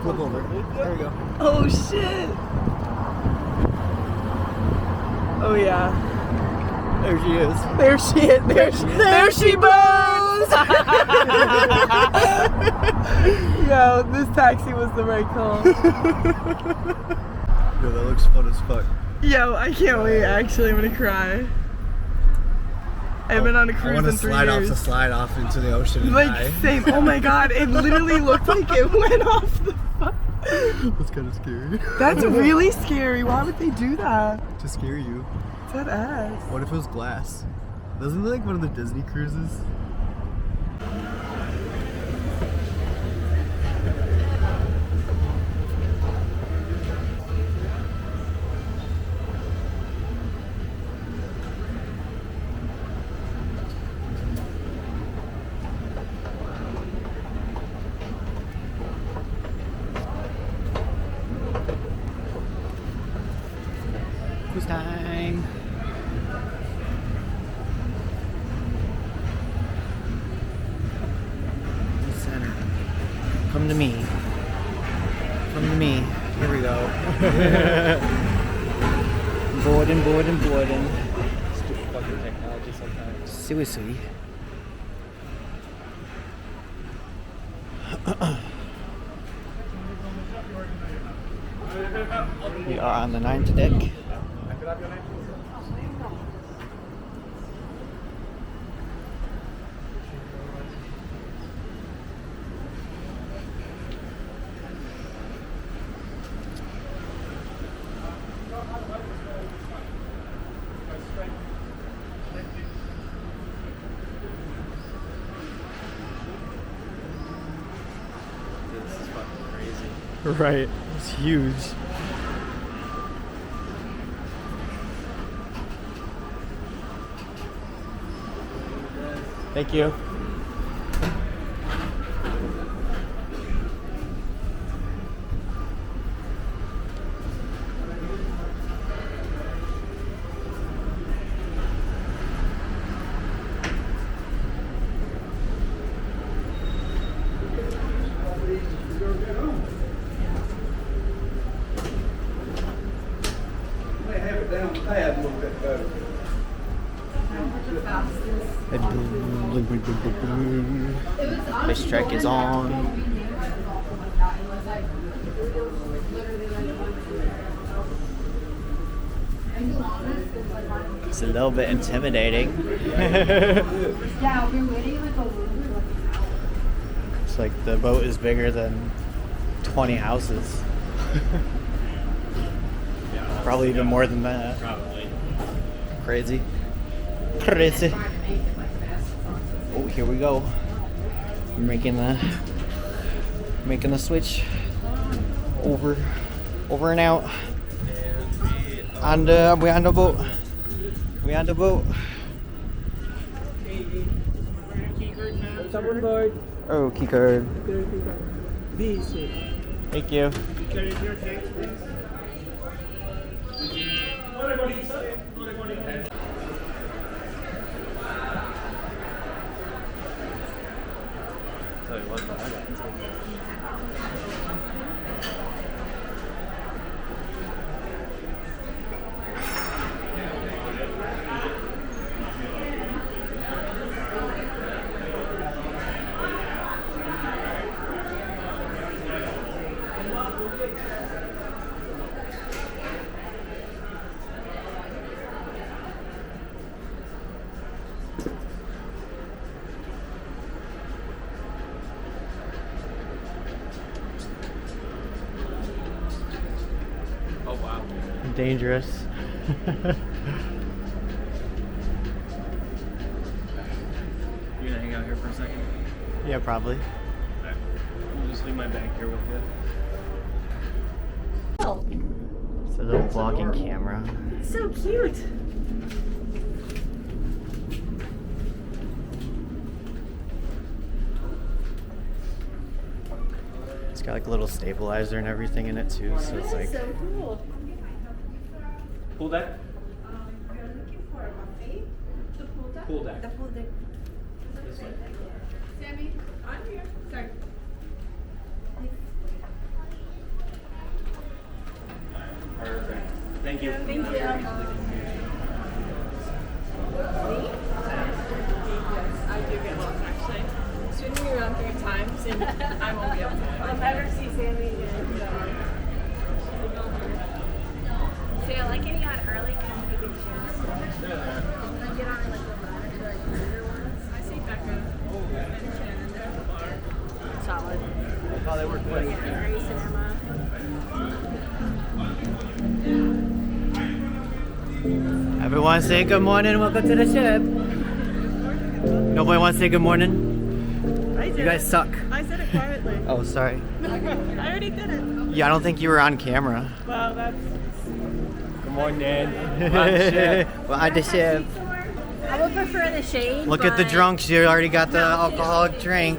Flip over. There we go. Oh shit. Oh yeah. There she is. There she is. There she goes. Yo, this taxi was the right call. Yo, that looks fun as fuck. Yo, I can't wait. Actually, I'm gonna cry. I haven't been on a cruise in 3 years. To slide off into the ocean. And like same. Oh my god! It literally looked like it went off the. That's kind of scary. That's really scary. Why would they do that? To scare you. That ass. What if it was glass? Doesn't it like one of the Disney cruises? Cruise time. Center. Come to me. Come to me. Here we go. Boarding. Stupid fucking technology sometimes. Seriously. We are on the 9th deck. This is fucking crazy. Right. It's huge. Thank you. I have a little bit better. This track is on. It's a little bit intimidating. It's like the boat is bigger than 20 houses. Probably even more than that. Probably. Crazy. Oh, here we go. We're making the switch over and out. And we on the boat. Someone board. Oh, key card. Thank you. Tell you what, I got it. Oh wow. Dangerous. You gonna hang out here for a second? Yeah, probably. Alright. I'll just leave my bag here with you. It's a little vlogging camera. So cute. It's got like a little stabilizer and everything in it too, so it's like So cool. Pool deck? Pool deck. The pool deck. This way. Sammy, on here. Sorry. do get lost actually. Swing me around 3 times and I won't be able to find I'll never see Sammy again. So I like getting on early because you get chance. When I get on like the ladder to like the bigger ones. I see Becca and Shannon there at the bar. Solid. That's how they work. Yeah, Grace and Emma. Everyone say good morning. Welcome to the ship. Nobody wants to say good morning. I did You guys it. suck. I said it quietly. Oh, sorry. I already did it. Yeah, I don't think you were on camera. Well, that's. Good morning. Well, on the ship. I would prefer the shade. Look at the but- drunks. You already got the alcoholic drink.